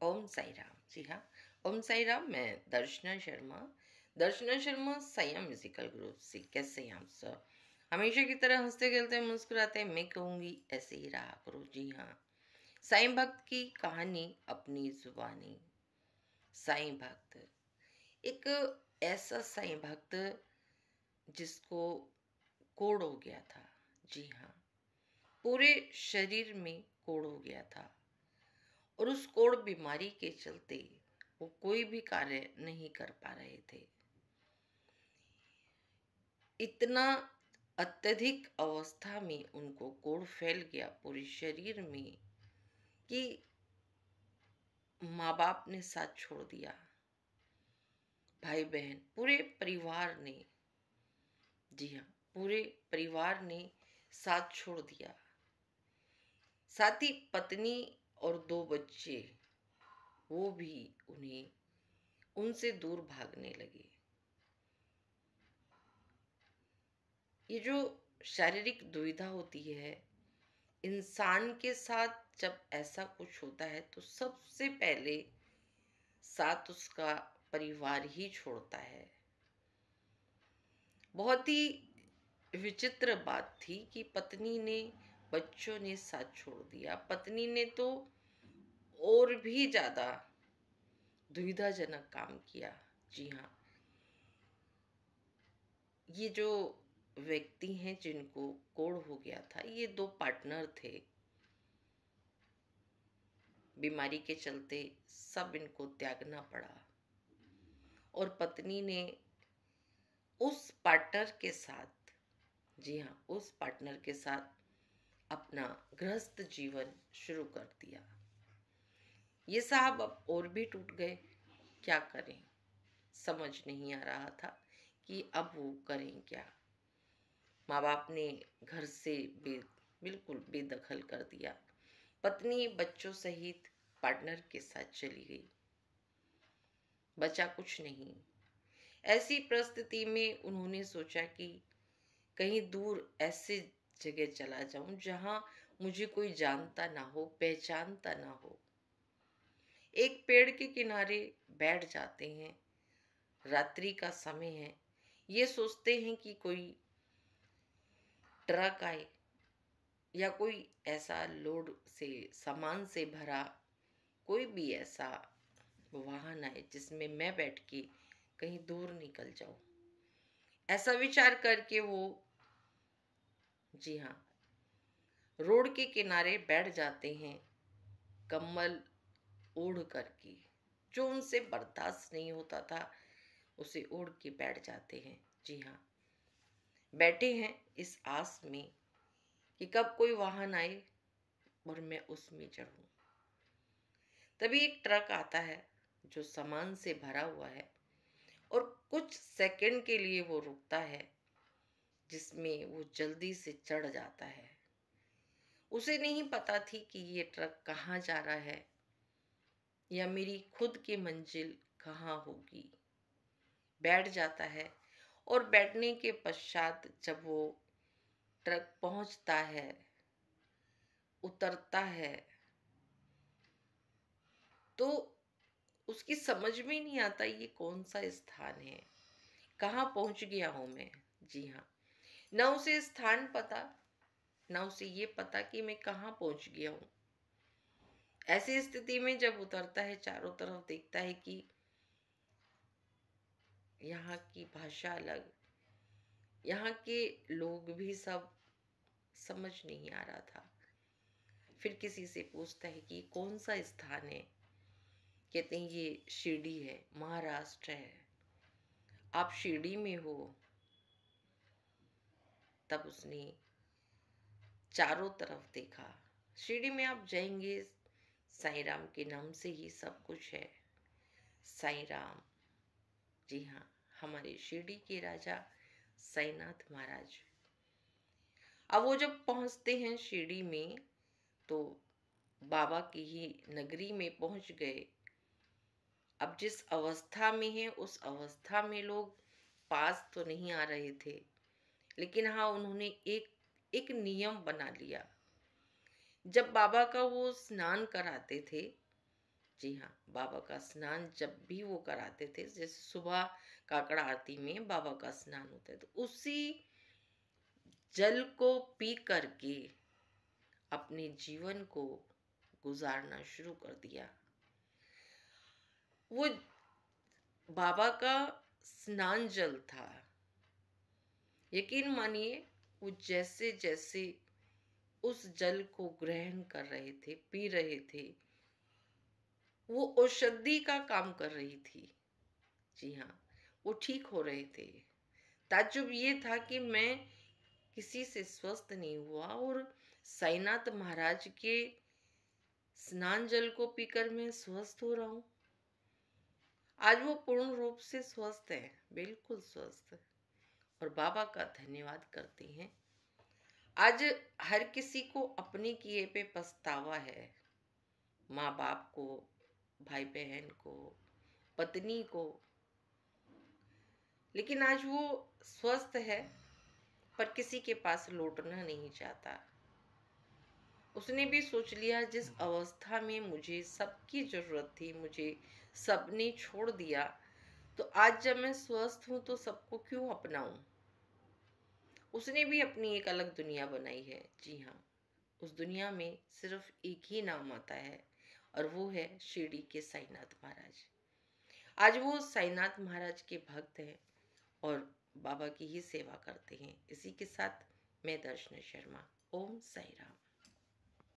ओम साई राम। जी हाँ, ओम साई राम। मैं दर्शना शर्मा संयम म्यूजिकल ग्रुप से। कैसे हैं आप सब? हमेशा की तरह हंसते खेलते मुस्कुराते मैं कहूँगी ऐसे ही रहा करो। जी हाँ, साईं भक्त की कहानी अपनी जुबानी। साईं भक्त एक ऐसा साईं भक्त जिसको कोढ़ हो गया था। जी हाँ, पूरे शरीर में कोढ़ हो गया था और उस कोढ़ बीमारी के चलते वो कोई भी कार्य नहीं कर पा रहे थे। इतना अत्यधिक अवस्था में उनको कोढ़ फैल गया पूरे शरीर में कि माँ बाप ने साथ छोड़ दिया, भाई बहन पूरे परिवार ने, जी हाँ, पूरे परिवार ने साथ छोड़ दिया। साथ ही पत्नी और 2 बच्चे, वो भी उन्हें उनसे दूर भागने लगे। ये जो शारीरिक दुविधा होती है इंसान के साथ, जब ऐसा कुछ होता है तो सबसे पहले साथ उसका परिवार ही छोड़ता है। बहुत ही विचित्र बात थी कि पत्नी ने, बच्चों ने साथ छोड़ दिया। पत्नी ने तो और भी ज्यादा दुविधाजनक काम किया। जी हाँ, ये जो व्यक्ति हैं जिनको कोढ़ हो गया था, ये 2 पार्टनर थे। बीमारी के चलते सब इनको त्यागना पड़ा और पत्नी ने उस पार्टनर के साथ, जी हाँ, उस पार्टनर के साथ अपना गृहस्थ जीवन शुरू कर दिया। ये साहब अब और भी टूट गए। क्या करें, समझ नहीं आ रहा था कि अब वो करें क्या। माँ बाप ने घर से बिल्कुल बेदखल कर दिया। पत्नी बच्चों सहित पार्टनर के साथ चली गई। बचा कुछ नहीं। ऐसी परिस्थिति में उन्होंने सोचा कि कहीं दूर ऐसे जगह चला जाऊं जहां मुझे कोई जानता ना हो, पहचानता ना हो। एक पेड़ के किनारे बैठ जाते हैं। रात्रि का समय है। ये सोचते हैं कि कोई ट्रक आए या कोई ऐसा लोड से, सामान से भरा कोई भी ऐसा वाहन आए जिसमें मैं बैठ के कहीं दूर निकल जाऊं। ऐसा विचार करके वो, जी हाँ, रोड के किनारे बैठ जाते हैं, कम्बल ओढ़ करके। जो उनसे बर्दाश्त नहीं होता था उसे ओढ़ के बैठ जाते हैं। जी हाँ, बैठे हैं इस आस में कि कब कोई वाहन आए और मैं उसमें चढ़ूं। तभी एक ट्रक आता है जो सामान से भरा हुआ है और कुछ सेकंड के लिए वो रुकता है, जिसमें वो जल्दी से चढ़ जाता है। उसे नहीं पता थी कि ये ट्रक कहाँ जा रहा है या मेरी खुद की मंजिल कहाँ होगी। बैठ जाता है और बैठने के पश्चात जब वो ट्रक पहुंचता है, उतरता है, तो उसकी समझ में नहीं आता ये कौन सा स्थान है, कहाँ पहुंच गया हूं मैं। जी हाँ, ना उसे स्थान पता, ना उसे ये पता कि मैं कहाँ पहुंच गया हूँ। ऐसी स्थिति में जब उतरता है, चारों तरफ देखता है कि यहाँ की भाषा अलग, यहाँ के लोग भी सब समझ नहीं आ रहा था। फिर किसी से पूछता है कि कौन सा स्थान है। कहते हैं ये शिरडी है, महाराष्ट्र है। आप शिरडी में हो? तब उसने चारों तरफ देखा। शिरडी में आप जाएंगे, साईं राम के नाम से ही सब कुछ है। साईं राम, जी हाँ, हमारे शिरडी के राजा साईनाथ महाराज। अब वो जब पहुंचते हैं शिरडी में तो बाबा की ही नगरी में पहुंच गए। अब जिस अवस्था में है उस अवस्था में लोग पास तो नहीं आ रहे थे, लेकिन हाँ, उन्होंने एक एक नियम बना लिया। जब बाबा का वो स्नान कराते थे जी हाँ, बाबा का स्नान जब भी वो कराते थे, जैसे सुबह काकड़ा आरती में बाबा का स्नान होता है, तो उसी जल को पी करके अपने जीवन को गुजारना शुरू कर दिया। वो बाबा का स्नान जल था। यकीन मानिए, वो जैसे जैसे उस जल को ग्रहण कर रहे थे, पी रहे थे, वो औषधि का काम कर रही थी। जी हाँ, वो ठीक हो रहे थे। ताज्जुब ये था कि मैं किसी से स्वस्थ नहीं हुआ और साईनाथ महाराज के स्नान जल को पीकर मैं स्वस्थ हो रहा हूँ। आज वो पूर्ण रूप से स्वस्थ है, बिल्कुल स्वस्थ, और बाबा का धन्यवाद करती हैं। आज हर किसी को अपने किए पे पछतावा है, माँ बाप को, भाई बहन को, पत्नी को, लेकिन आज वो स्वस्थ है पर किसी के पास लौटना नहीं चाहता। उसने भी सोच लिया, जिस अवस्था में मुझे सबकी जरूरत थी, मुझे सबने छोड़ दिया, तो आज जब मैं स्वस्थ हूं तो सबको क्यों अपनाऊं। उसने भी अपनी एक अलग दुनिया बनाई है। जी हाँ, उस दुनिया में सिर्फ एक ही नाम आता है और वो है शिरडी के साईनाथ महाराज। आज वो साईनाथ महाराज के भक्त हैं और बाबा की ही सेवा करते हैं। इसी के साथ मैं दर्शना शर्मा। ओम साई राम।